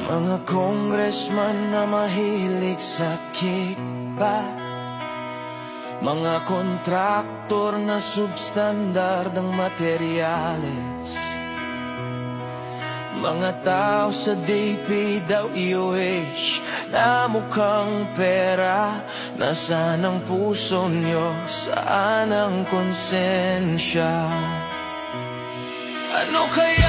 Mga congressman na mahilig sa kickback, mga kontraktor na substandardang materyales, mga tao sa DPWH na mukhang pera. Nasaan ang puso nyo? Saan ang konsensya? Ano kaya